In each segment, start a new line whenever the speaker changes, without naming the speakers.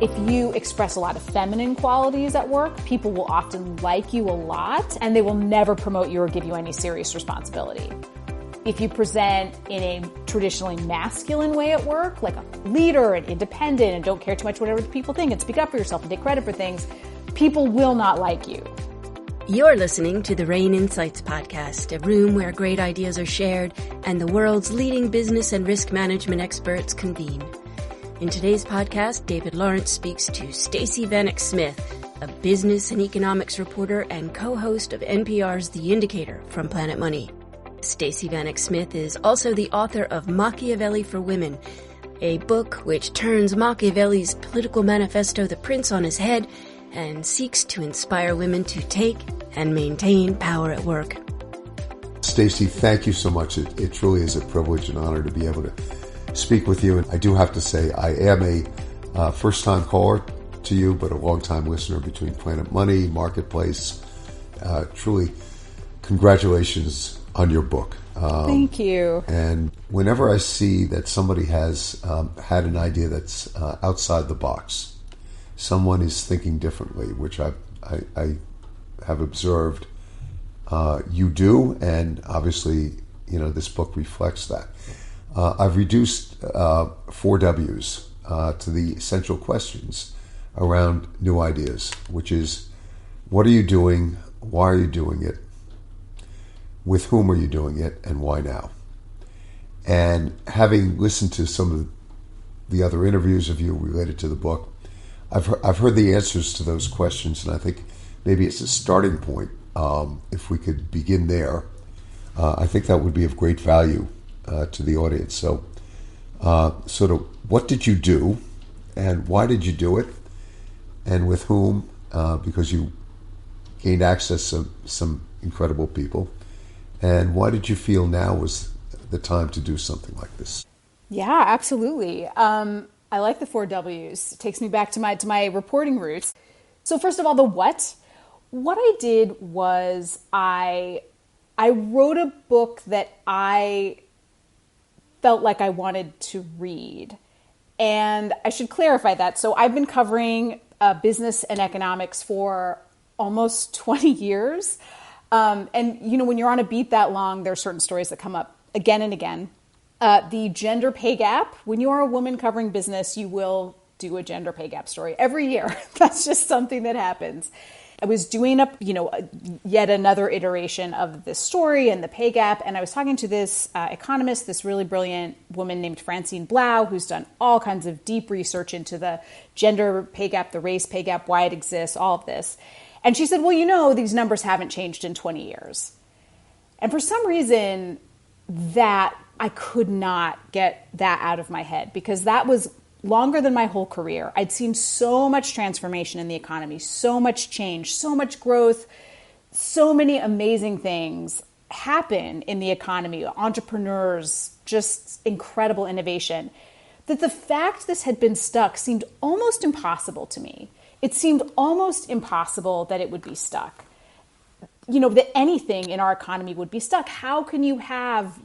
If you express a lot of feminine qualities at work, people will often like you a lot, and they will never promote you or give you any serious responsibility. If you present in a traditionally masculine way at work, like a leader and independent and don't care too much whatever people think and speak up for yourself and take credit for things, people will not like you.
You're listening to the RANE Insights podcast, a room where great ideas are shared and the world's leading business and risk management experts convene. In today's podcast, David Lawrence speaks to Stacey Vanek Smith, a business and economics reporter and co-host of NPR's The Indicator from Planet Money. Stacey Vanek Smith is also the author of Machiavelli For Women, a book which turns Machiavelli's political manifesto The Prince on his head and seeks to inspire women to take and maintain power at work.
Stacey, thank you so much. It truly is a privilege and honor to be able to speak with you. And I do have to say, I am a first-time caller to you, but a long-time listener between Planet Money, Marketplace. Truly, congratulations on your book.
Thank you.
And whenever I see that somebody has had an idea that's outside the box, someone is thinking differently, which I have observed you do, and obviously, this book reflects that. I've reduced 4 W's to the essential questions around new ideas, which is, what are you doing? Why are you doing it? With whom are you doing it? And why now? And having listened to some of the other interviews of you related to the book, I've heard the answers to those questions, and I think maybe it's a starting point. If we could begin there, I think that would be of great value to the audience. So, sort of, what did you do, and why did you do it, and with whom? Because you gained access to some incredible people, and why did you feel now was the time to do something like this?
Yeah, absolutely. I like the 4 W's. It takes me back to my reporting roots. So first of all, the what. What I did was I wrote a book that I felt like I wanted to read. And I should clarify that. So I've been covering business and economics for almost 20 years. And, when you're on a beat that long, there are certain stories that come up again and again. The gender pay gap. When you are a woman covering business, you will do a gender pay gap story every year. That's just something that happens. I was doing yet another iteration of this story and the pay gap. And I was talking to this economist, this really brilliant woman named Francine Blau, who's done all kinds of deep research into the gender pay gap, the race pay gap, why it exists, all of this. And she said, well, these numbers haven't changed in 20 years. And for some reason, that I could not get that out of my head, because that was longer than my whole career. I'd seen so much transformation in the economy, so much change, so much growth, so many amazing things happen in the economy, entrepreneurs, just incredible innovation, that the fact this had been stuck seemed almost impossible to me. It seemed almost impossible that it would be stuck. That anything in our economy would be stuck. How can you have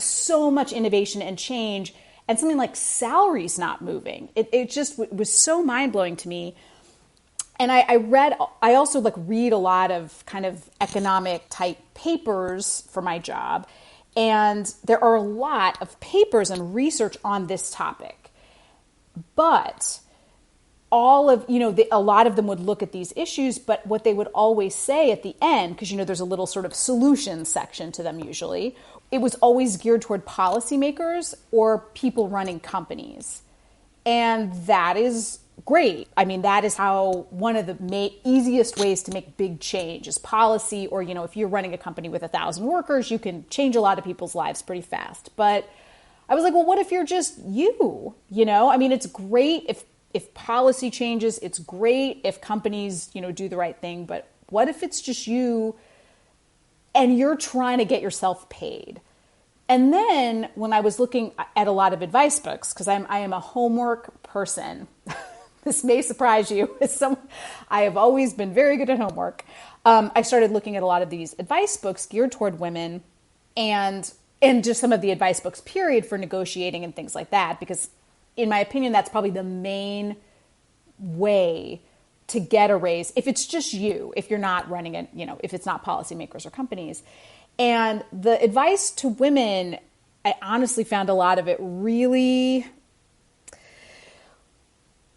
so much innovation and change and something like salaries not moving? It just was so mind-blowing to me. And I also read a lot of kind of economic type papers for my job. And there are a lot of papers and research on this topic. But a lot of them would look at these issues, but what they would always say at the end, because, there's a little sort of solution section to them usually, it was always geared toward policymakers or people running companies. And that is great. I mean, that is how one of the easiest ways to make big change is policy, or, if you're running a company with 1,000 workers, you can change a lot of people's lives pretty fast. But I was like, well, what if you're just you? I mean, it's great if policy changes, it's great if companies, do the right thing, but what if it's just you and you're trying to get yourself paid? And then when I was looking at a lot of advice books, because I am a homework person, this may surprise you, I have always been very good at homework. I started looking at a lot of these advice books geared toward women and just some of the advice books, period, for negotiating and things like that, because in my opinion, that's probably the main way to get a raise if it's just you, if you're not running it, if it's not policymakers or companies. And the advice to women, I honestly found a lot of it really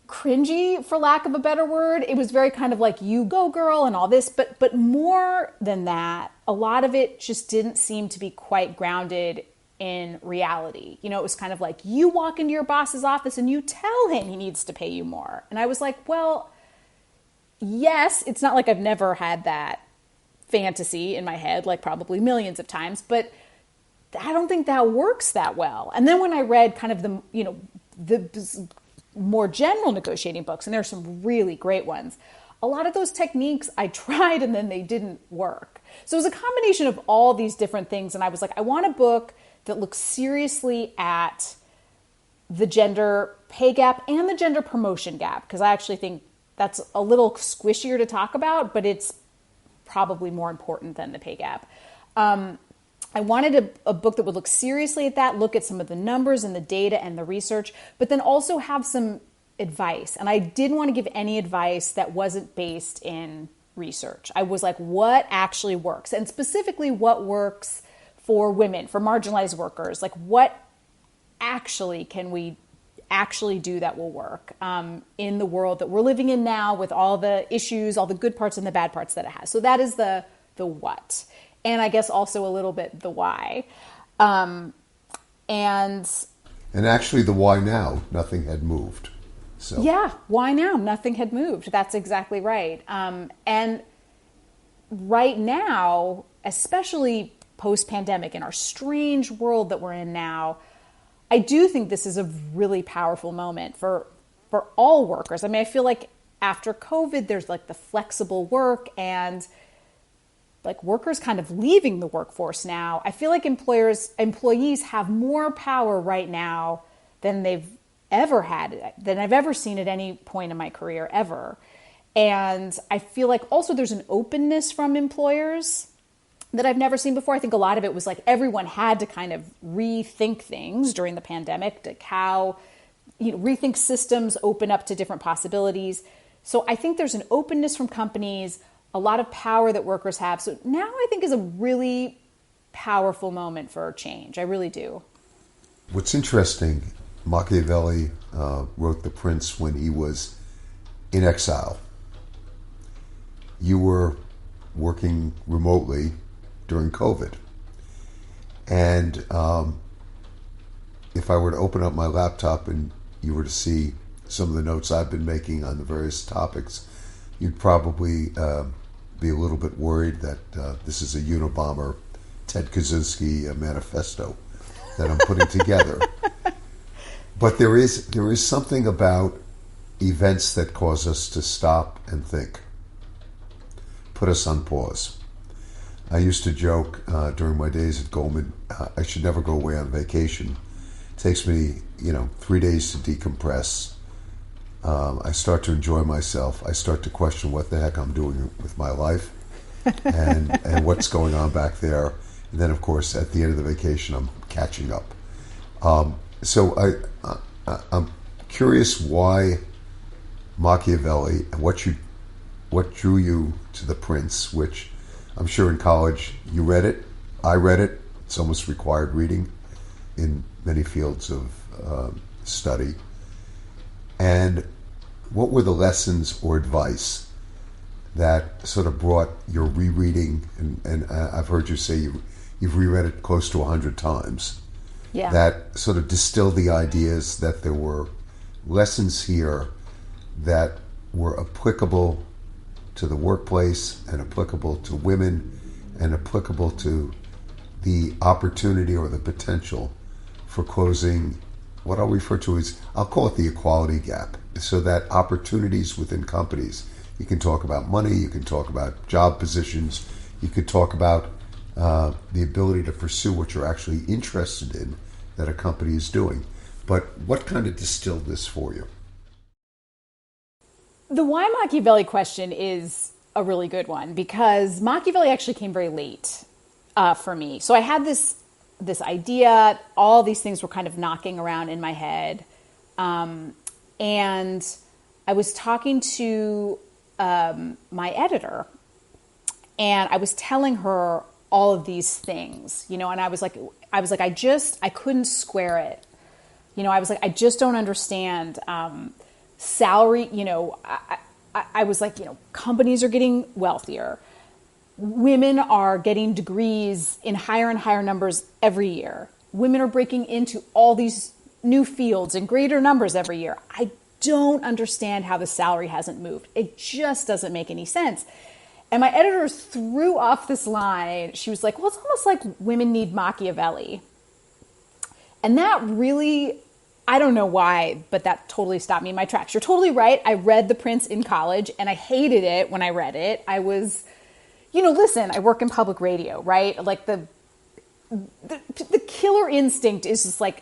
cringy, for lack of a better word. It was very kind of like, you go girl and all this, but more than that, a lot of it just didn't seem to be quite grounded in reality. It was kind of like, you walk into your boss's office and you tell him he needs to pay you more. And I was like, well, yes, it's not like I've never had that fantasy in my head, like probably millions of times, but I don't think that works that well. And then when I read kind of the more general negotiating books, and there's some really great ones, a lot of those techniques I tried and then they didn't work. So it was a combination of all these different things. And I was like, I want a book that looks seriously at the gender pay gap and the gender promotion gap, because I actually think that's a little squishier to talk about, but it's probably more important than the pay gap. I wanted a book that would look seriously at that, look at some of the numbers and the data and the research, but then also have some advice. And I didn't want to give any advice that wasn't based in research. I was like, what actually works? And specifically, what works for women, for marginalized workers? Like, what actually can we actually do that will work in the world that we're living in now, with all the issues, all the good parts and the bad parts that it has? So that is the what. And I guess also a little bit the why. And
actually the why now, nothing had moved. So
yeah, why now? Nothing had moved. That's exactly right. And right now, especially post-pandemic, in our strange world that we're in now, I do think this is a really powerful moment for all workers. I mean, I feel like after COVID, there's like the flexible work and like workers kind of leaving the workforce now. I feel like employees have more power right now than they've ever had, than I've ever seen at any point in my career ever. And I feel like also there's an openness from employers that I've never seen before. I think a lot of it was like everyone had to kind of rethink things during the pandemic, like how, rethink systems, open up to different possibilities. So I think there's an openness from companies, a lot of power that workers have. So now I think is a really powerful moment for change. I really do.
What's interesting, Machiavelli wrote The Prince when he was in exile. You were working remotely during COVID. And if I were to open up my laptop and you were to see some of the notes I've been making on the various topics, you'd probably be a little bit worried that this is a Unabomber, Ted Kaczynski manifesto that I'm putting together. But there is something about events that cause us to stop and think, put us on pause. I used to joke during my days at Goldman, I should never go away on vacation. It takes me, 3 days to decompress. I start to enjoy myself. I start to question what the heck I'm doing with my life and what's going on back there. And then, of course, at the end of the vacation, I'm catching up. So I'm curious why Machiavelli and what drew you to The Prince, which I'm sure in college you read it. I read it. It's almost required reading in many fields of study. And what were the lessons or advice that sort of brought your rereading? And I've heard you say you've reread it close to 100 times.
Yeah.
That sort of distilled the ideas that there were lessons here that were applicable to the workplace and applicable to women and applicable to the opportunity or the potential for closing what I'll refer to as, I'll call it the equality gap, so that opportunities within companies, you can talk about money, you can talk about job positions, you could talk about the ability to pursue what you're actually interested in that a company is doing. But what kind of distilled this for you?
The why Machiavelli question is a really good one, because Machiavelli actually came very late for me. So I had this idea, all these things were kind of knocking around in my head. And I was talking to my editor, and I was telling her all of these things, and I was like, I couldn't square it. I was like, I just don't understand salary. I was like, companies are getting wealthier. Women are getting degrees in higher and higher numbers every year. Women are breaking into all these new fields in greater numbers every year. I don't understand how the salary hasn't moved. It just doesn't make any sense. And my editor threw off this line. She was like, well, it's almost like women need Machiavelli. And that really, I don't know why, but that totally stopped me in my tracks. You're totally right. I read The Prince in college, and I hated it when I read it. I was, listen, I work in public radio, right? Like the killer instinct is just like,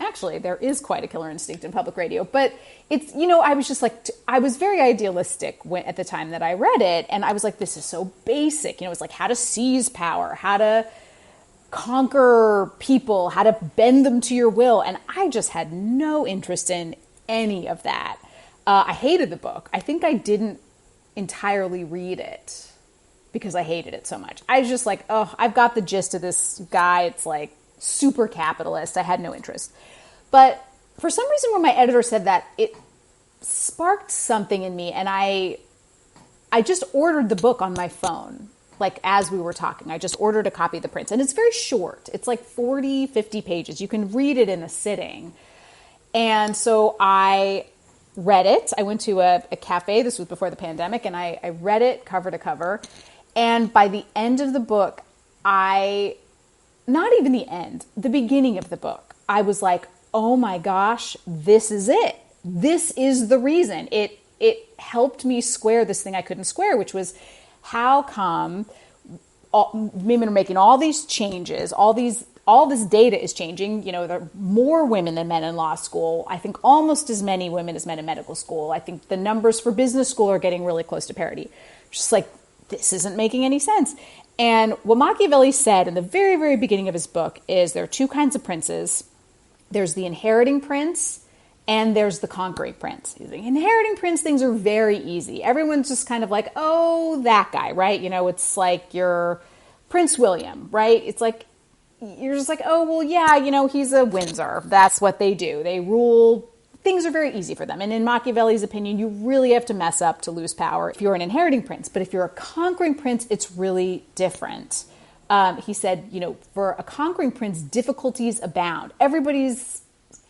actually there is quite a killer instinct in public radio, but it's, I was just like, I was very idealistic at the time that I read it. And I was like, this is so basic, it's like how to seize power, how to conquer people, how to bend them to your will. And I just had no interest in any of that. I hated the book. I think I didn't entirely read it because I hated it so much. I was just like, oh, I've got the gist of this guy. It's like super capitalist. I had no interest. But for some reason, when my editor said that, it sparked something in me. And I just ordered the book on my phone. Like as we were talking, I just ordered a copy of The Prince. And it's very short. It's like 40, 50 pages. You can read it in a sitting. And so I read it. I went to a cafe. This was before the pandemic. And I read it cover to cover. And by the end of the book, not even the end, the beginning of the book, I was like, oh my gosh, this is it. This is the reason. It helped me square this thing I couldn't square, which was how come women are making all these changes, all this data is changing. There are more women than men in law school. I think almost as many women as men in medical school. I think the numbers for business school are getting really close to parity. Just like, this isn't making any sense. And what Machiavelli said in the very, very beginning of his book is there are two kinds of princes. There's the inheriting prince and there's the conquering prince. The inheriting prince things are very easy. Everyone's just kind of like, oh, that guy, right? It's like your Prince William, right? It's like, you're just like, oh, well, yeah, he's a Windsor. That's what they do. They rule. Things are very easy for them. And in Machiavelli's opinion, you really have to mess up to lose power if you're an inheriting prince. But if you're a conquering prince, it's really different. He said, for a conquering prince, difficulties abound. Everybody's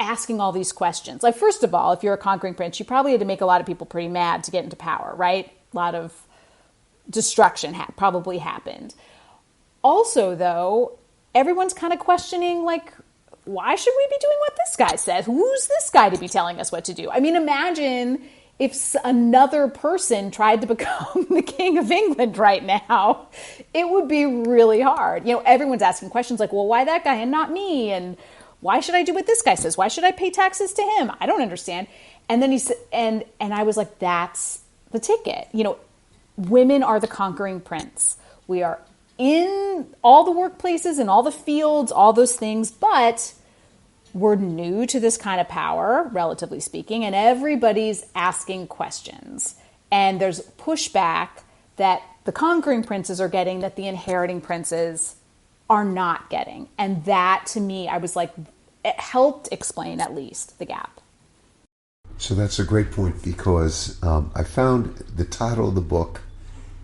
asking all these questions. Like, first of all, if you're a conquering prince, you probably had to make a lot of people pretty mad to get into power, right? A lot of destruction probably happened. Also, though, everyone's kind of questioning, like, why should we be doing what this guy says? Who's this guy to be telling us what to do? Imagine if another person tried to become the king of England right now. It would be really hard. Everyone's asking questions like, well, why that guy and not me? And why should I do what this guy says? Why should I pay taxes to him? I don't understand. And then he said, and I was like, that's the ticket. Women are the conquering prince. We are in all the workplaces and all the fields, all those things, but we're new to this kind of power, relatively speaking, and everybody's asking questions. And there's pushback that the conquering princes are getting that the inheriting princes are not getting. And that, to me, I was like, it helped explain at least the gap.
So that's a great point, because I found the title of the book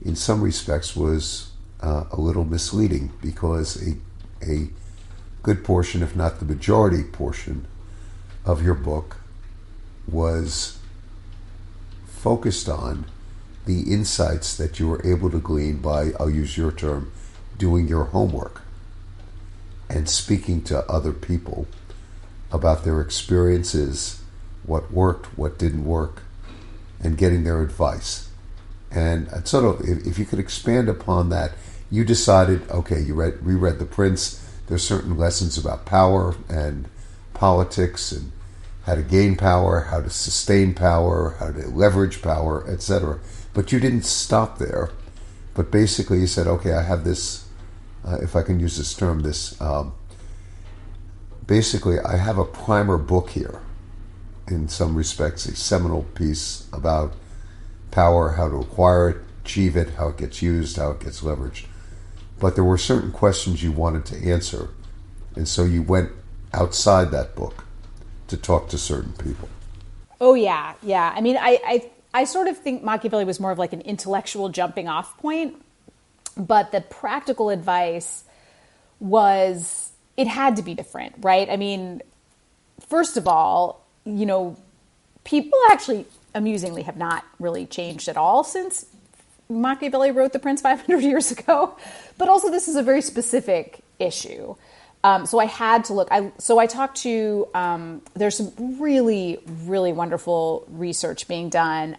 in some respects was a little misleading, because a good portion, if not the majority portion of your book was focused on the insights that you were able to glean by, I'll use your term, doing your homework and speaking to other people about their experiences, what worked, what didn't work, and getting their advice. And sort of, if you could expand upon that, you decided, okay, you reread The Prince. There's certain lessons about power and politics and how to gain power, how to sustain power, how to leverage power, etc. But you didn't stop there. But basically you said, okay, I have this, if I can use this term, basically I have a primer book here. in some respects, a seminal piece about power, how to acquire it, achieve it, how it gets used, how it gets leveraged. But there were certain questions you wanted to answer, and so you went outside that book to talk to certain people.
Oh, yeah. I mean, I sort of think Machiavelli was more of like an intellectual jumping off point, but the practical advice was, it had to be different, right? I mean, first of all, people actually amusingly have not really changed at all since Machiavelli wrote The Prince 500 years ago. But also this is a very specific issue. So I had to look. I talked to, there's some really, really wonderful research being done.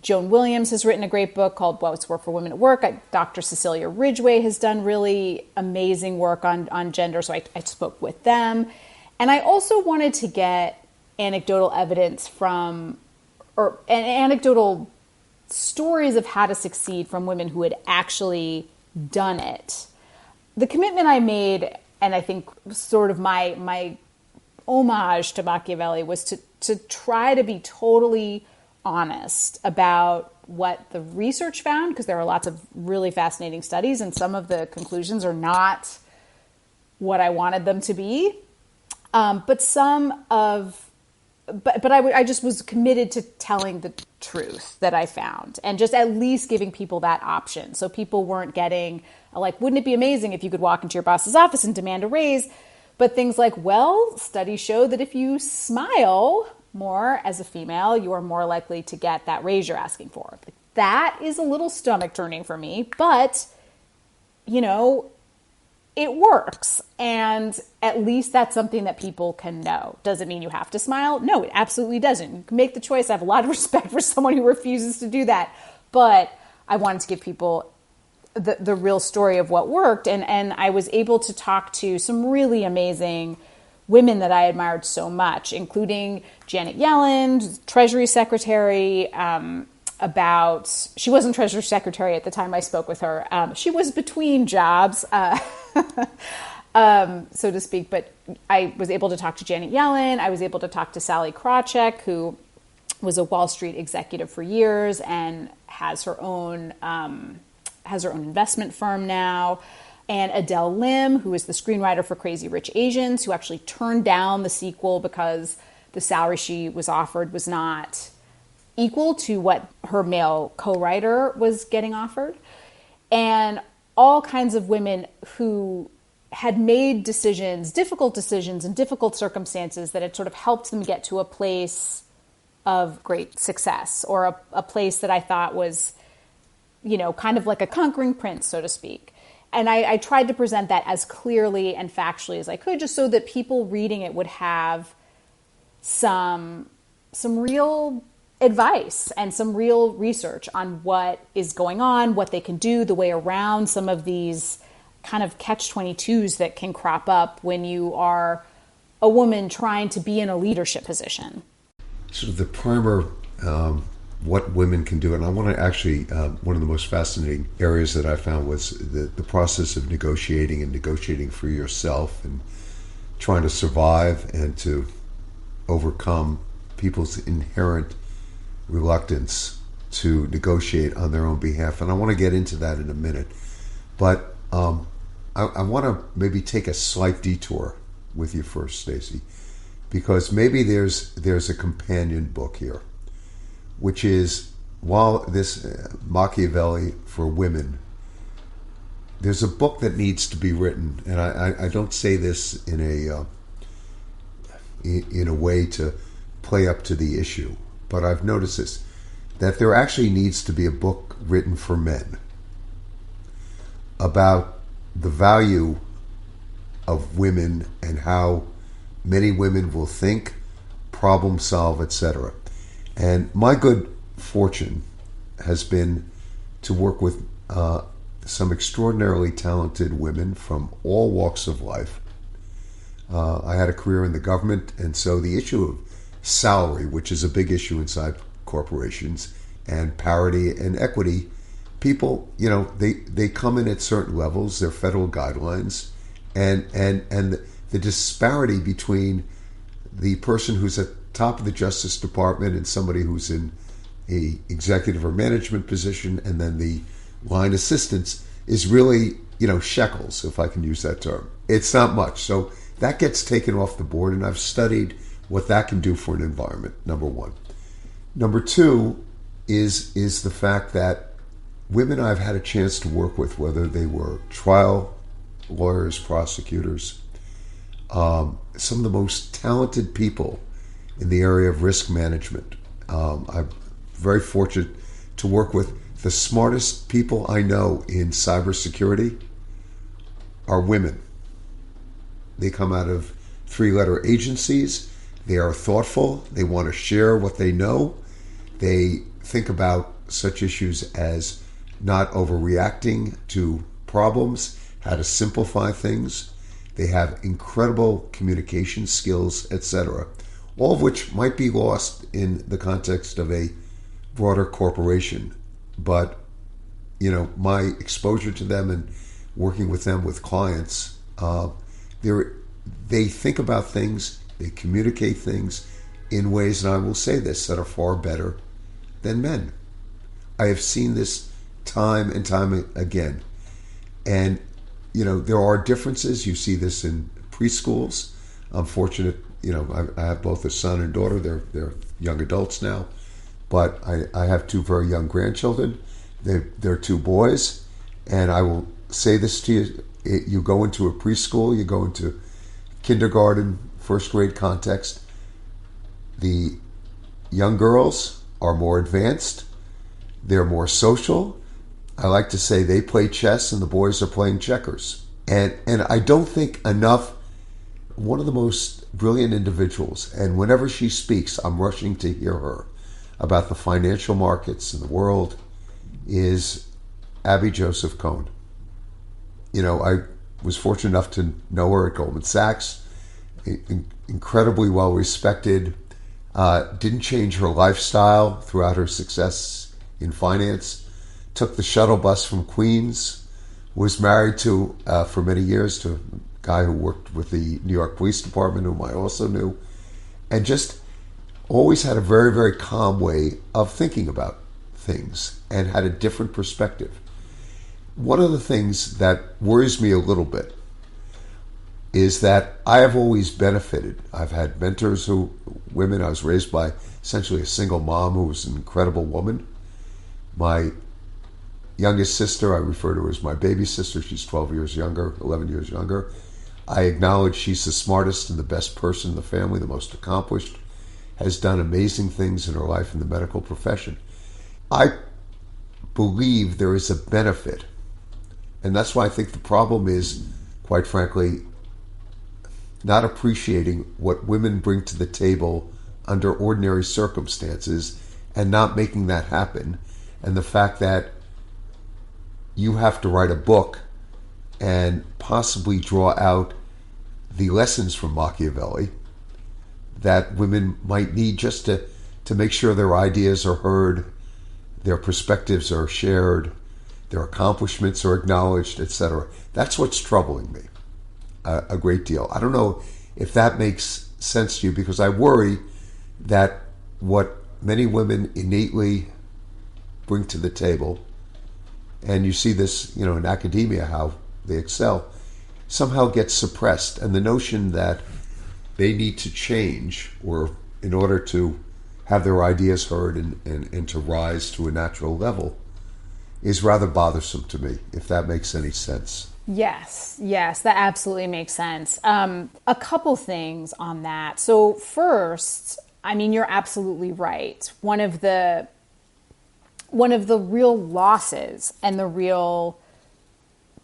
Joan Williams has written a great book called What's Work for Women at Work. Dr. Cecilia Ridgway has done really amazing work on gender. So I spoke with them. And I also wanted to get anecdotal evidence anecdotal stories of how to succeed from women who had actually done it. The commitment I made, and I think sort of my homage to Machiavelli, was to try to be totally honest about what the research found, because there are lots of really fascinating studies, and some of the conclusions are not what I wanted them to be. But I just was committed to telling the truth that I found, and just at least giving people that option. So people weren't getting like, wouldn't it be amazing if you could walk into your boss's office and demand a raise? But things like, well, studies show that if you smile more as a female, you are more likely to get that raise you're asking for. That is a little stomach turning for me, but it works. And at least that's something that people can know. Does it mean you have to smile? No, it absolutely doesn't. You can make the choice. I have a lot of respect for someone who refuses to do that. But I wanted to give people the real story of what worked. And I was able to talk to some really amazing women that I admired so much, including Janet Yellen, Treasury Secretary, she wasn't Treasury Secretary at the time I spoke with her. She was between jobs, so to speak. But I was able to talk to Janet Yellen. I was able to talk to Sally Krawcheck, who was a Wall Street executive for years and has her own investment firm now. And Adele Lim, who is the screenwriter for Crazy Rich Asians, who actually turned down the sequel because the salary she was offered was not equal to what her male co-writer was getting offered. And all kinds of women who had made difficult decisions in difficult circumstances that had sort of helped them get to a place of great success, or a place that I thought was, kind of like a conquering prince, so to speak. And I tried to present that as clearly and factually as I could, just so that people reading it would have some real advice and some real research on what is going on, what they can do, the way around some of these kind of catch-22s that can crop up when you are a woman trying to be in a leadership position.
Sort of the primer, what women can do. And I want to actually, one of the most fascinating areas that I found was the process of negotiating for yourself and trying to survive and to overcome people's inherent reluctance to negotiate on their own behalf. And I want to get into that in a minute. But I want to maybe take a slight detour with you first, Stacey, because maybe there's a companion book here, which is, while this Machiavelli for Women, there's a book that needs to be written, and I don't say this in a way to play up to the issue, but I've noticed this, that there actually needs to be a book written for men about the value of women and how many women will think, problem solve, etc. And my good fortune has been to work with some extraordinarily talented women from all walks of life. I had a career in the government, and so the issue of salary, which is a big issue inside corporations, and parity and equity, people, they come in at certain levels, they're federal guidelines, and the disparity between the person who's at top of the Justice Department and somebody who's in a executive or management position, and then the line assistants is really, shekels, if I can use that term. It's not much. So that gets taken off the board, and I've studied what that can do for an environment, number one. Number two is the fact that women I've had a chance to work with, whether they were trial lawyers, prosecutors, some of the most talented people in the area of risk management. I'm very fortunate to work with the smartest people I know in cybersecurity are women. They come out of three-letter agencies. They are thoughtful. They want to share what they know. They think about such issues as not overreacting to problems, how to simplify things. They have incredible communication skills, etc., all of which might be lost in the context of a broader corporation. But, my exposure to them and working with them with clients, they think about things, they communicate things in ways, and I will say this, that are far better than men. I have seen this time and time again. And, there are differences. You see this in preschools. I'm fortunate, I have both a son and daughter. They're young adults now. But I have two very young grandchildren. They're two boys. And I will say this to you. You go into a preschool, you go into kindergarten, first grade context. The young girls are more advanced. They're more social. I like to say they play chess and the boys are playing checkers. And I don't think enough, one of the most brilliant individuals, and whenever she speaks, I'm rushing to hear her about the financial markets in the world, is Abby Joseph Cohen. I was fortunate enough to know her at Goldman Sachs, incredibly well respected, didn't change her lifestyle throughout her success in finance, took the shuttle bus from Queens, was married to, for many years, to a guy who worked with the New York Police Department, whom I also knew, and just always had a very, very calm way of thinking about things and had a different perspective. One of the things that worries me a little bit is that I have always benefited. I've had mentors women. I was raised by essentially a single mom who was an incredible woman. My youngest sister, I refer to her as my baby sister. She's 12 years younger, 11 years younger. I acknowledge she's the smartest and the best person in the family, the most accomplished, has done amazing things in her life in the medical profession. I believe there is a benefit, and that's why I think the problem is, quite frankly, not appreciating what women bring to the table under ordinary circumstances and not making that happen. And the fact that you have to write a book and possibly draw out the lessons from Machiavelli that women might need just to make sure their ideas are heard, their perspectives are shared, their accomplishments are acknowledged, etc. That's what's troubling me a great deal. I don't know if that makes sense to you, because I worry that what many women innately bring to the table, and you see this, in academia, how they excel, somehow gets suppressed. And the notion that they need to change, or in order to have their ideas heard and to rise to a natural level, is rather bothersome to me, if that makes any sense.
Yes, that absolutely makes sense. A couple things on that. So first, you're absolutely right. One of the real losses and the real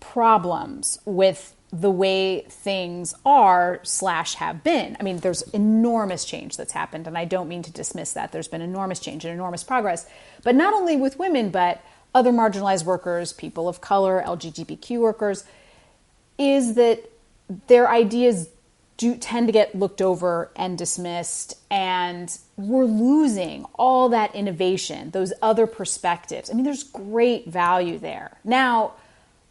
problems with the way things are / have been. There's enormous change that's happened, and I don't mean to dismiss that. There's been enormous change and enormous progress, but not only with women, but other marginalized workers, people of color, LGBTQ workers, is that their ideas do tend to get looked over and dismissed, and we're losing all that innovation, those other perspectives. There's great value there. Now,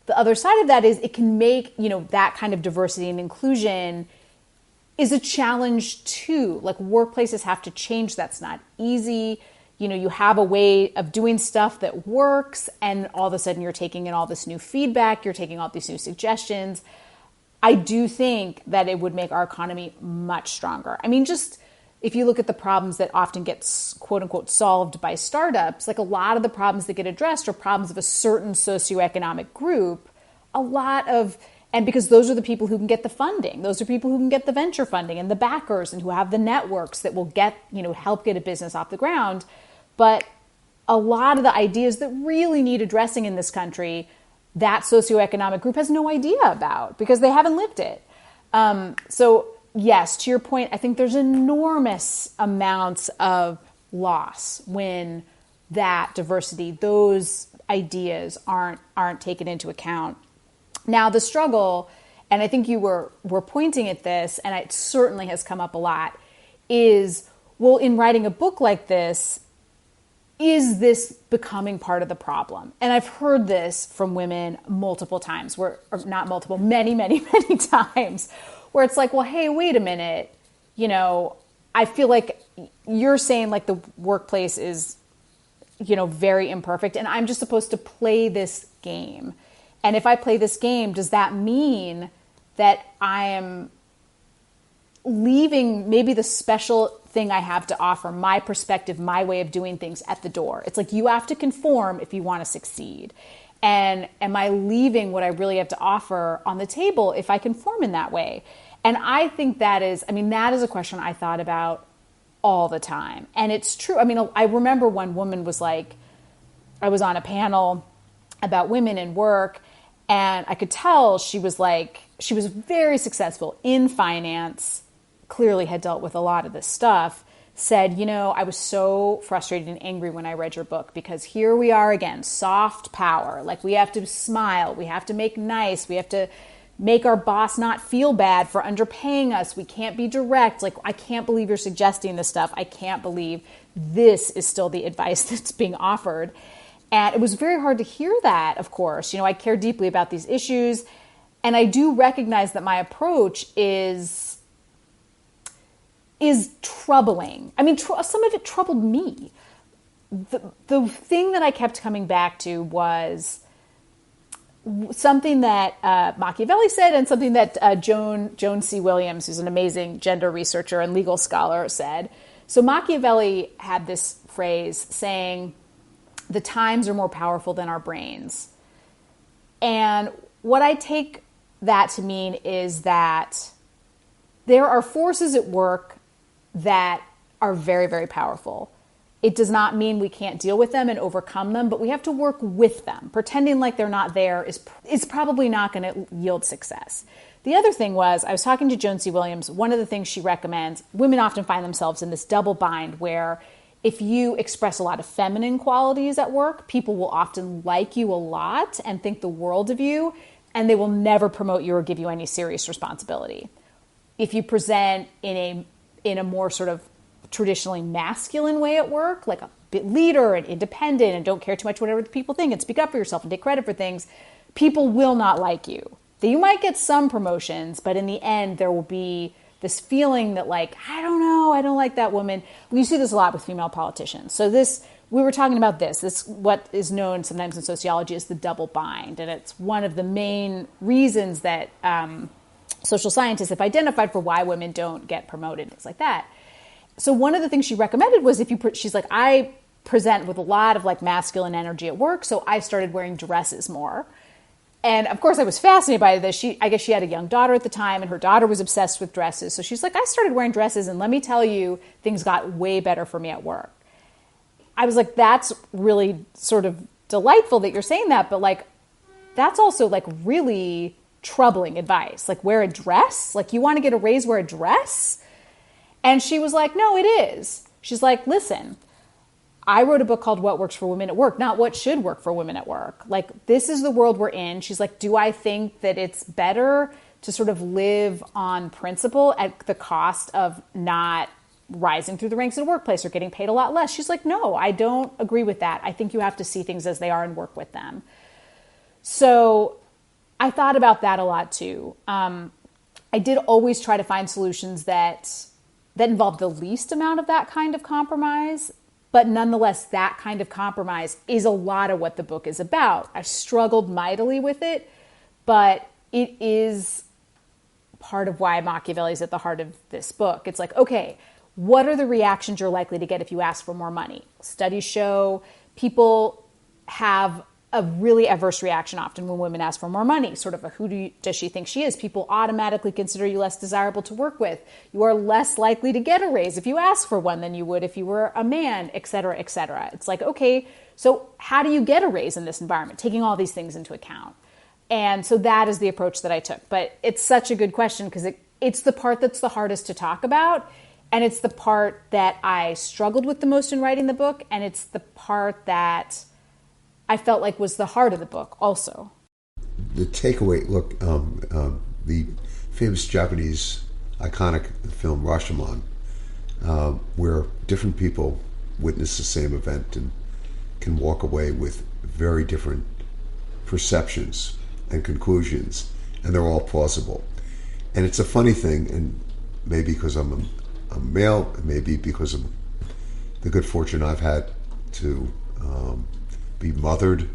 the other side of that is it can make, that kind of diversity and inclusion is a challenge too. Like workplaces have to change. That's not easy. You know, you have a way of doing stuff that works, and all of a sudden you're taking in all this new feedback, you're taking all these new suggestions. I do think that it would make our economy much stronger. I mean, just if you look at the problems that often get quote unquote solved by startups, like a lot of the problems that get addressed are problems of a certain socioeconomic group, and because those are the people who can get the funding, those are people who can get the venture funding and the backers and who have the networks that will get, you know, help get a business off the ground. But a lot of the ideas that really need addressing in this country, that socioeconomic group has no idea about because they haven't lived it. So yes, to your point, I think there's enormous amounts of loss when that diversity, those ideas aren't taken into account. Now the struggle, and I think you were pointing at this, and it certainly has come up a lot, is, well, in writing a book like this, is this becoming part of the problem? And I've heard this from women multiple times, many, many, many times, where it's like, well, hey, wait a minute. You know, I feel like you're saying like the workplace is, you know, very imperfect, and I'm just supposed to play this game. And if I play this game, does that mean that I am leaving maybe the special thing I have to offer, my perspective, my way of doing things at the door? It's like you have to conform if you want to succeed. And am I leaving what I really have to offer on the table if I conform in that way? And I think that is a question I thought about all the time. And it's true. I mean, I remember one woman was like, I was on a panel about women in work, and I could tell she was very successful in finance, clearly had dealt with a lot of this stuff, said, you know, I was so frustrated and angry when I read your book because here we are again, soft power. Like we have to smile, we have to make nice, we have to make our boss not feel bad for underpaying us. We can't be direct. Like, I can't believe you're suggesting this stuff. I can't believe this is still the advice that's being offered. And it was very hard to hear that, of course. You know, I care deeply about these issues, and I do recognize that my approach is troubling. I mean, some of it troubled me. The thing that I kept coming back to was something that Machiavelli said, and something that Joan C. Williams, who's an amazing gender researcher and legal scholar, said. So Machiavelli had this phrase saying, the times are more powerful than our brains. And what I take that to mean is that there are forces at work that are very, very powerful. It does not mean we can't deal with them and overcome them, but we have to work with them. Pretending like they're not there is probably not going to yield success. The other thing was, I was talking to Joan C. Williams. One of the things she recommends, women often find themselves in this double bind where if you express a lot of feminine qualities at work, people will often like you a lot and think the world of you, and they will never promote you or give you any serious responsibility. If you present in a more sort of traditionally masculine way at work, like a bit leader and independent and don't care too much whatever the people think and speak up for yourself and take credit for things, people will not like you. You might get some promotions, but in the end, there will be this feeling that like, I don't know, I don't like that woman. We see this a lot with female politicians. So we were talking about this what is known sometimes in sociology as the double bind. And it's one of the main reasons that social scientists have identified for why women don't get promoted, things like that. So one of the things she recommended was she's like, I present with a lot of like masculine energy at work, so I started wearing dresses more. And of course I was fascinated by this. I guess she had a young daughter at the time, and her daughter was obsessed with dresses. So she's like, I started wearing dresses, and let me tell you, things got way better for me at work. I was like, that's really sort of delightful that you're saying that, but like, that's also like really troubling advice. Like, wear a dress? Like, you want to get a raise, wear a dress? And she was like, no, it is. She's like, listen, I wrote a book called What Works for Women at Work, not what should work for women at work. Like, this is the world we're in. She's like, do I think that it's better to sort of live on principle at the cost of not rising through the ranks in a workplace or getting paid a lot less? She's like, no, I don't agree with that. I think you have to see things as they are and work with them. So I thought about that a lot too. I did always try to find solutions that involved the least amount of that kind of compromise. But nonetheless, that kind of compromise is a lot of what the book is about. I struggled mightily with it, but it is part of why Machiavelli is at the heart of this book. It's like, okay, what are the reactions you're likely to get if you ask for more money? Studies show people have a really adverse reaction often when women ask for more money, sort of a does she think she is? People automatically consider you less desirable to work with. You are less likely to get a raise if you ask for one than you would if you were a man, et cetera, et cetera. It's like, okay, so how do you get a raise in this environment? Taking all these things into account. And so that is the approach that I took. But it's such a good question because it's the part that's the hardest to talk about. And it's the part that I struggled with the most in writing the book. And it's the part that I felt like was the heart of the book also.
The takeaway, look, the famous Japanese iconic film Rashomon, where different people witness the same event and can walk away with very different perceptions and conclusions, and they're all plausible. And it's a funny thing, and maybe because I'm a male, maybe because of the good fortune I've had to be mothered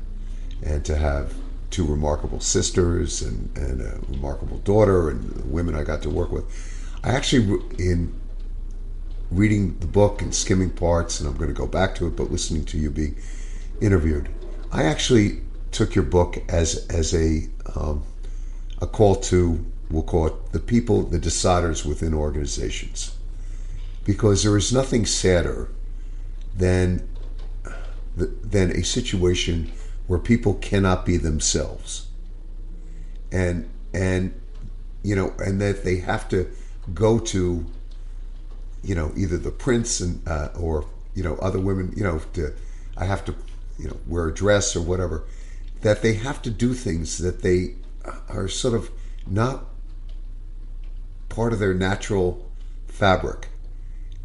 and to have two remarkable sisters and a remarkable daughter and the women I got to work with. I actually, in reading the book and skimming parts, and I'm going to go back to it, but listening to you being interviewed, I actually took your book as a call to, we'll call it, the people, the deciders within organizations. Because there is nothing sadder than a situation where people cannot be themselves, and that they have to go to, either the prince and or other women, I have to wear a dress or whatever, that they have to do things that they are sort of not part of their natural fabric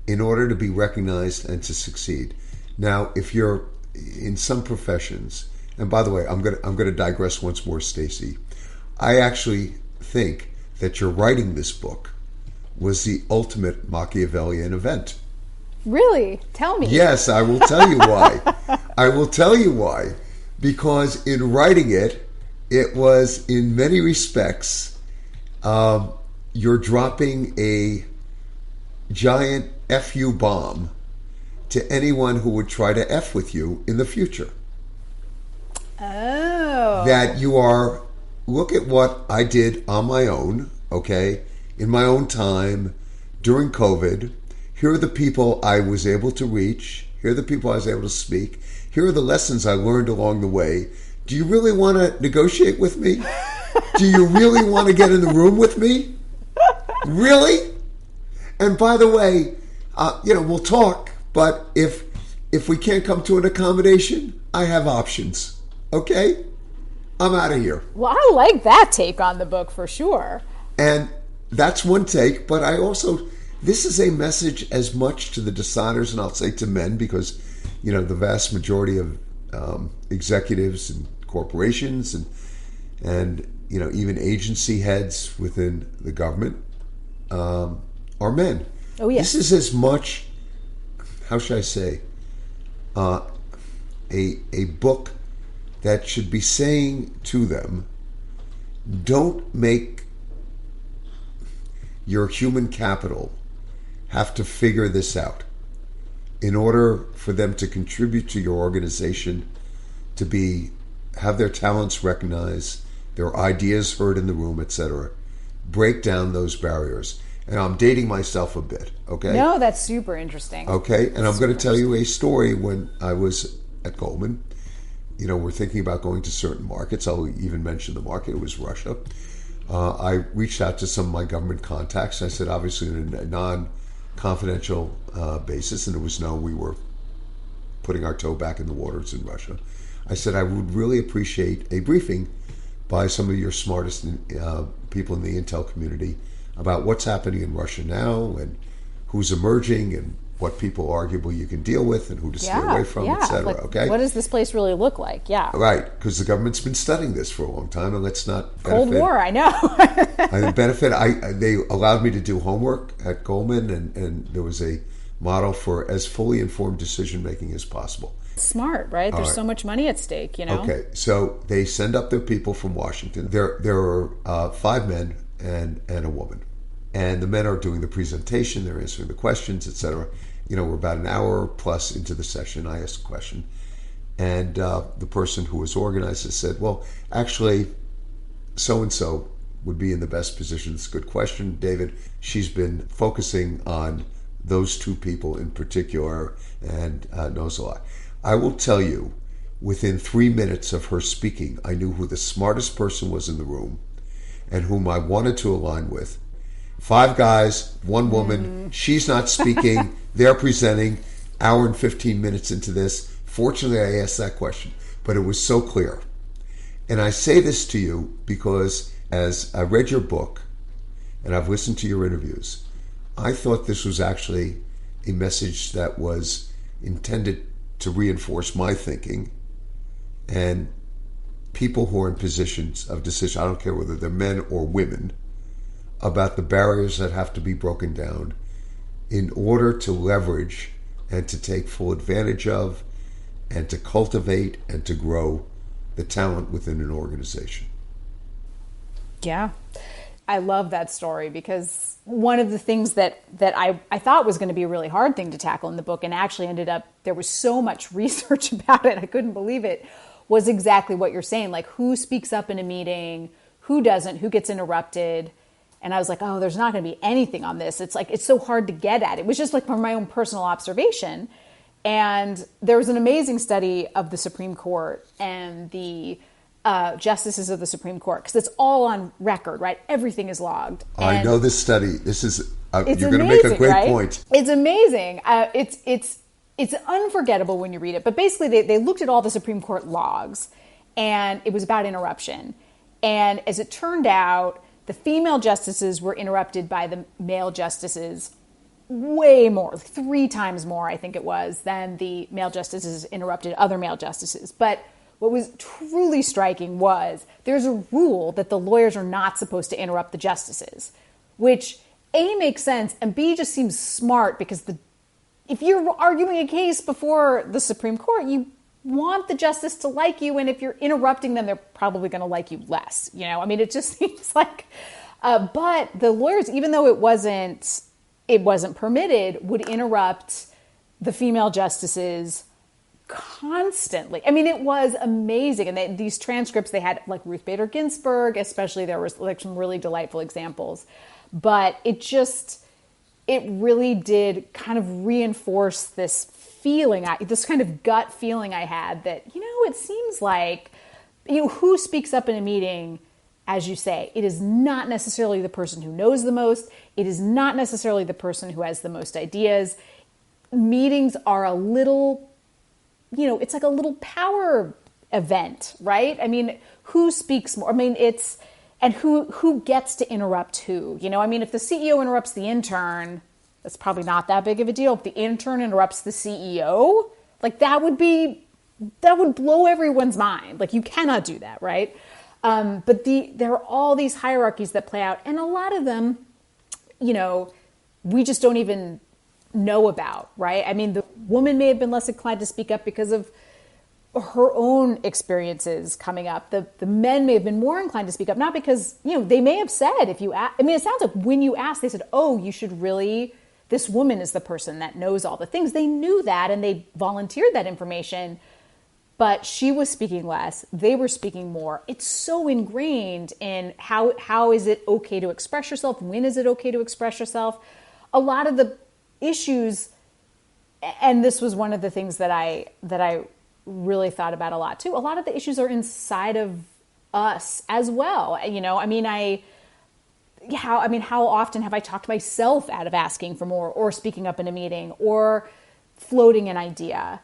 in order to be recognized and to succeed. Now, if you're in some professions, and by the way, I'm going to digress once more, Stacey. I actually think that your writing this book was the ultimate Machiavellian event.
Really? Tell me.
Yes, I will tell you why. I will tell you why. Because in writing it, it was in many respects, you're dropping a giant FU bomb to anyone who would try to F with you in the future.
Oh.
That you are, look at what I did on my own, okay, in my own time, during COVID. Here are the people I was able to reach. Here are the people I was able to speak. Here are the lessons I learned along the way. Do you really want to negotiate with me? Do you really want to get in the room with me? Really? And by the way, we'll talk, but if we can't come to an accommodation, I have options. Okay? I'm out of here.
Well, I like that take on the book for sure.
And that's one take, but I also, this is a message as much to the deciders, and I'll say to men, because, the vast majority of executives and corporations and even agency heads within the government are men.
Oh, yes.
This is as much, how should I say, a book that should be saying to them, don't make your human capital have to figure this out in order for them to contribute to your organization, to have their talents recognized, their ideas heard in the room, etc. Break down those barriers. And I'm dating myself a bit, okay?
No, that's super interesting.
Okay, and I'm going to tell you a story. When I was at Goldman, we're thinking about going to certain markets. I'll even mention the market. It was Russia. I reached out to some of my government contacts. I said, obviously, on a non-confidential basis, and it was known we were putting our toe back in the waters in Russia. I said, I would really appreciate a briefing by some of your smartest people in the intel community about what's happening in Russia now and who's emerging and what people arguably you can deal with and who to stay away from, etc.
Like,
okay?
what does this place really look like? Yeah.
Right, because the government's been studying this for a long time, and let's not benefit.
Cold War, I know.
They allowed me to do homework at Goldman, and there was a model for as fully informed decision-making as possible.
Smart, right? There's so much money at stake, you know?
Okay, so they send up their people from Washington. There are 5 men and a woman. And the men are doing the presentation, they're answering the questions, etc. We're about an hour plus into the session. I asked a question. And the person who was organized has said, well, actually, so-and-so would be in the best position. It's a good question, David. She's been focusing on those 2 people in particular and knows a lot. I will tell you, within 3 minutes of her speaking, I knew who the smartest person was in the room and whom I wanted to align with. 5 guys, 1 woman. She's not speaking. They're presenting. Hour and 15 minutes into this. Fortunately, I asked that question, but it was so clear. And I say this to you because as I read your book and I've listened to your interviews, I thought this was actually a message that was intended to reinforce my thinking, and people who are in positions of decision, I don't care whether they're men or women, about the barriers that have to be broken down in order to leverage and to take full advantage of and to cultivate and to grow the talent within an organization.
Yeah. I love that story because one of the things that I thought was going to be a really hard thing to tackle in the book, and actually ended up, there was so much research about it, I couldn't believe it, was exactly what you're saying. Like, who speaks up in a meeting, who doesn't, who gets interrupted. And I was like, oh, there's not going to be anything on this. It's like, it's so hard to get at. It was just like from my own personal observation. And there was an amazing study of the Supreme Court and the justices of the Supreme Court, because it's all on record, right? Everything is logged. And
I know this study. This is, you're going to
amazing,
make a great
right?
point.
It's amazing. It's unforgettable when you read it. But basically, they looked at all the Supreme Court logs, and it was about interruption. And as it turned out, the female justices were interrupted by the male justices way more, 3 times more, I think it was, than the male justices interrupted other male justices. But what was truly striking was there's a rule that the lawyers are not supposed to interrupt the justices, which A, makes sense, and B, just seems smart, because if you're arguing a case before the Supreme Court, you want the justice to like you, and if you're interrupting them, they're probably going to like you less. I mean, it just seems like, but the lawyers, even though it wasn't permitted, would interrupt the female justices constantly. I mean, it was amazing. And these transcripts, they had like Ruth Bader Ginsburg, especially, there was like some really delightful examples, but it really did kind of reinforce this feeling, this kind of gut feeling I had that, it seems like, who speaks up in a meeting, as you say, it is not necessarily the person who knows the most. It is not necessarily the person who has the most ideas. Meetings are a little, it's like a little power event, right? I mean, who speaks more? I mean, and who gets to interrupt who? I mean, if the CEO interrupts the intern, that's probably not that big of a deal. If the intern interrupts the CEO, like that would blow everyone's mind. Like, you cannot do that, right? But there are all these hierarchies that play out, and a lot of them, we just don't even know about, right? I mean, the woman may have been less inclined to speak up because of her own experiences coming up. The men may have been more inclined to speak up, not because, they may have said, if you ask, I mean, it sounds like when you asked, they said, oh, you should really, this woman is the person that knows all the things. They knew that, and they volunteered that information, but she was speaking less. They were speaking more. It's so ingrained in how is it okay to express yourself? When is it okay to express yourself? A lot of the issues, and this was one of the things that I really thought about a lot too. A lot of the issues are inside of us as well. How often have I talked myself out of asking for more, or speaking up in a meeting, or floating an idea?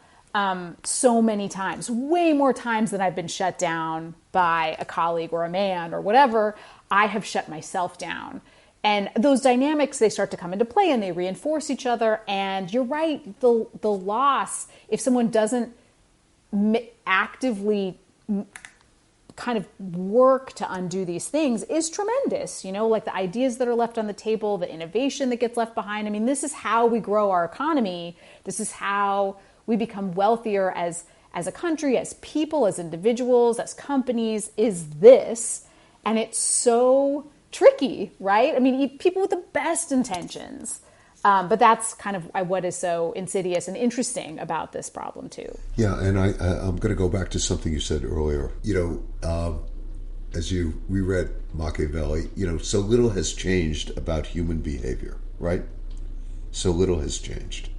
So many times, way more times than I've been shut down by a colleague or a man or whatever, I have shut myself down. And those dynamics, they start to come into play and they reinforce each other. And you're right, the loss, if someone doesn't actively kind of work to undo these things, is tremendous. Like the ideas that are left on the table, the innovation that gets left behind. I mean, this is how we grow our economy. This is how we become wealthier as a country, as people, as individuals, as companies, is this. And it's so tricky, right? I mean, people with the best intentions. But that's kind of what is so insidious and interesting about this problem too.
Yeah, and I'm going to go back to something you said earlier. As you reread Machiavelli, so little has changed about human behavior, right? So little has changed.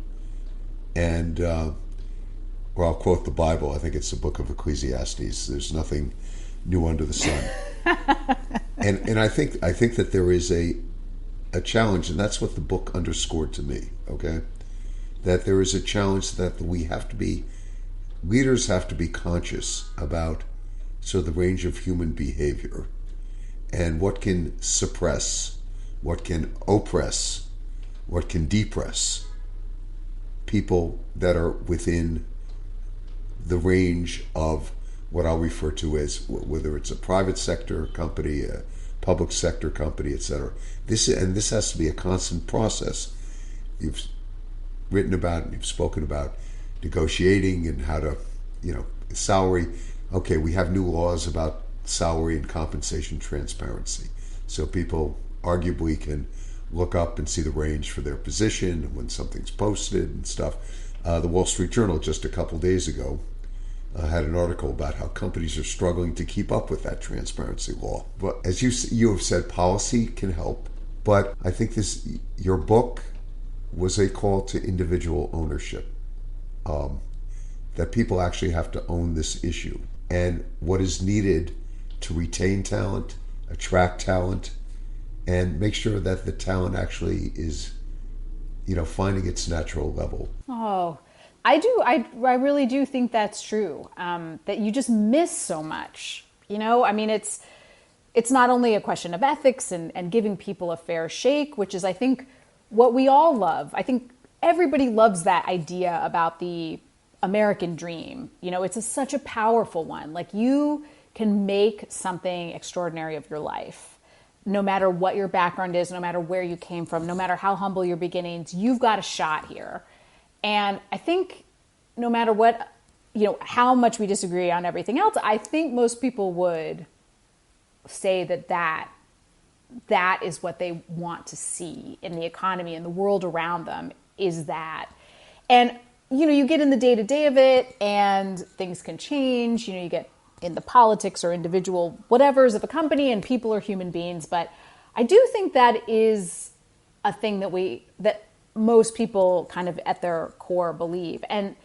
And, or I'll quote the Bible, I think it's the book of Ecclesiastes, there's nothing new under the sun. and I think that there is a challenge, and that's what the book underscored to me, okay? That there is a challenge that leaders have to be conscious about the range of human behavior and what can suppress, what can oppress, what can depress people that are within the range of what I'll refer to as, whether it's a private sector company, a public sector company, etc. This has to be a constant process. You've written about and you've spoken about negotiating and how to, salary. Okay, we have new laws about salary and compensation transparency, so people arguably can look up and see the range for their position when something's posted and stuff. The Wall Street Journal just a couple days ago had an article about how companies are struggling to keep up with that transparency law. But as you have said, policy can help. But I think your book was a call to individual ownership, that people actually have to own this issue and what is needed to retain talent, attract talent, and make sure that the talent actually is, finding its natural level.
Oh, I do. I really do think that's true. That you just miss so much. I mean, it's not only a question of ethics and giving people a fair shake, which is, I think, what we all love. I think everybody loves that idea about the American dream. It's such a powerful one. Like, you can make something extraordinary of your life, no matter what your background is, no matter where you came from, no matter how humble your beginnings, you've got a shot here. And I think no matter what, how much we disagree on everything else, I think most people would say that is what they want to see in the economy and the world around them, is that. And, you get in the day-to-day of it and things can change. You get in the politics or individual whatevers of a company, and people are human beings. But I do think that is a thing that most people kind of at their core believe. And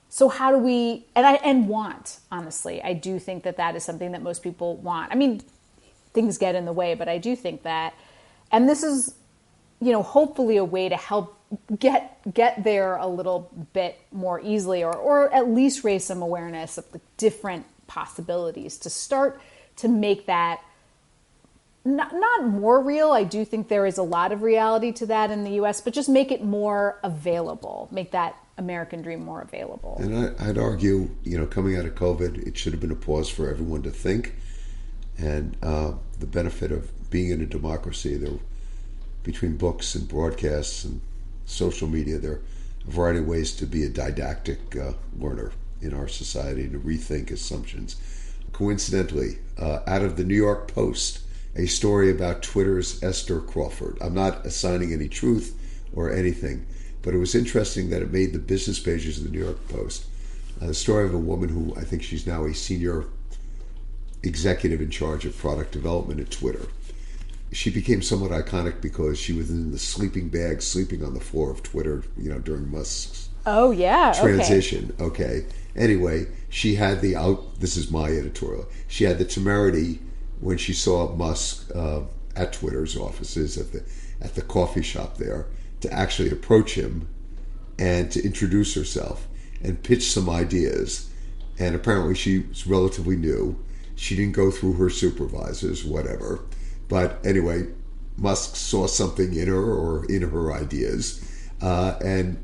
so how do we, and want, honestly, I do think that is something that most people want. I mean, things get in the way, but I do think that, and this is, hopefully a way to help get there a little bit more easily, or at least raise some awareness of the different possibilities to start to make that not more real. I do think there is a lot of reality to that in the U.S., but just make it more available, make that American dream more available.
And I'd argue, coming out of COVID, it should have been a pause for everyone to think. And the benefit of being in a democracy, between books and broadcasts and social media, there are a variety of ways to be a didactic learner in our society, to rethink assumptions. Coincidentally, out of the New York Post, a story about Twitter's Esther Crawford. I'm not assigning any truth or anything, but it was interesting that it made the business pages of the New York Post. The story of a woman who, I think she's now a senior executive in charge of product development at Twitter. She became somewhat iconic because she was in the sleeping bag, sleeping on the floor of Twitter, during Musk's transition. Okay. Anyway, she had this is my editorial, she had the temerity when she saw Musk at Twitter's offices at the coffee shop there, to actually approach him and to introduce herself and pitch some ideas. And apparently she was relatively new. She didn't go through her supervisors, whatever. But anyway, Musk saw something in her or in her ideas, and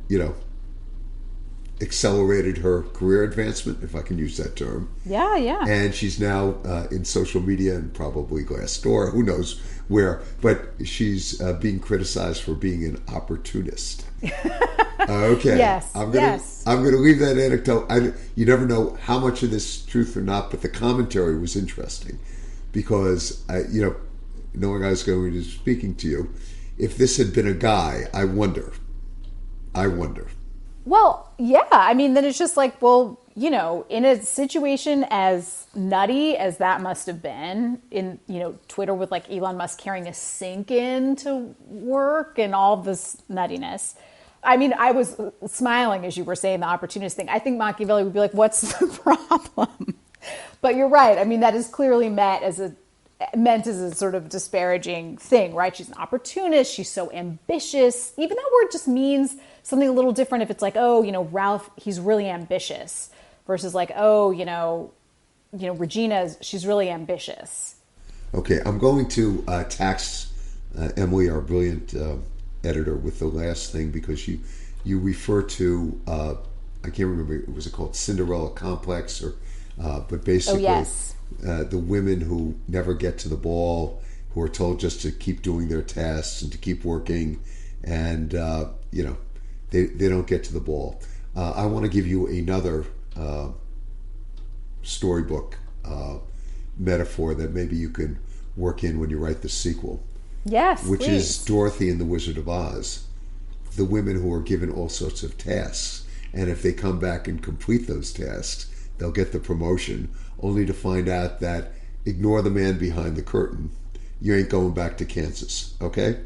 accelerated her career advancement, if I can use that term.
Yeah, yeah.
And she's now in social media and probably Glassdoor, who knows where, but she's being criticized for being an opportunist. Okay.
Yes.
I'm gonna leave that anecdote. You never know how much of this is truth or not, but the commentary was interesting because knowing I was going to be speaking to you, if this had been a guy, I wonder.
Well, yeah. I mean, then it's just like, well, in a situation as nutty as that must have been in, Twitter with like Elon Musk carrying a sink in to work and all this nuttiness. I mean, I was smiling as you were saying the opportunist thing. I think Machiavelli would be like, what's the problem? But you're right. I mean, that is clearly meant as a sort of disparaging thing, right? She's an opportunist. She's so ambitious. Even that word just means something a little different if it's like, Ralph, he's really ambitious versus like, Regina, she's really ambitious.
Okay, I'm going to tax Emily, our brilliant editor, with the last thing because you refer to, I can't remember, was it called Cinderella Complex but basically,
yes.
The women who never get to the ball, who are told just to keep doing their tasks and to keep working, and they don't get to the ball. I want to give you another storybook metaphor that maybe you can work in when you write the sequel.
Yes,
which
please.
is Dorothy and the Wizard of Oz. The women who are given all sorts of tasks, and if they come back and complete those tasks, they'll get the promotion, only to find out that, ignore the man behind the curtain, you ain't going back to Kansas, okay?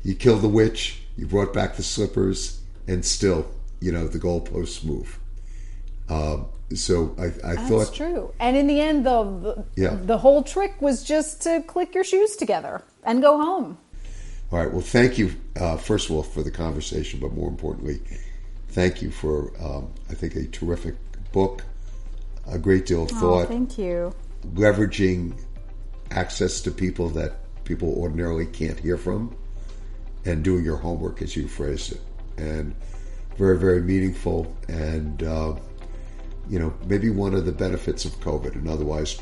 You killed the witch, you brought back the slippers, and still, the goalposts move. So I thought...
That's true. And in the end, the whole trick was just to click your shoes together and go home.
All right. Well, thank you, first of all, for the conversation, but more importantly, thank you for, I think, a terrific book, a great deal of thought.
Oh, thank you.
Leveraging access to people that people ordinarily can't hear from, and doing your homework, as you phrased it. And very, very meaningful, and maybe one of the benefits of COVID, and otherwise,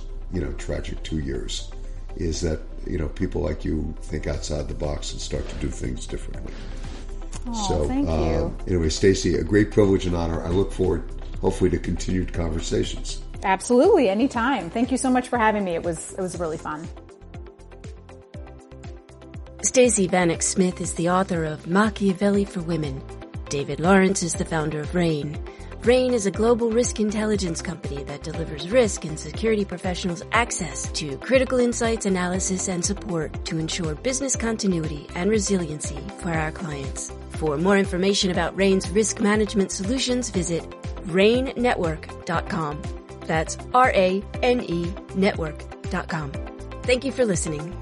tragic 2 years, is that, people like you think outside the box and start to do things differently.
Oh, thank you.
Anyway, Stacey, a great privilege and honor. I look forward, hopefully, to continued conversations.
Absolutely, anytime. Thank you so much for having me. It was really fun.
Stacey Vanek Smith is the author of Machiavelli For Women. David Lawrence is the founder of RANE. RANE is a global risk intelligence company that delivers risk and security professionals access to critical insights, analysis, and support to ensure business continuity and resiliency for our clients. For more information about RANE's risk management solutions, visit ranenetwork.com. That's RANE network.com. Thank you for listening.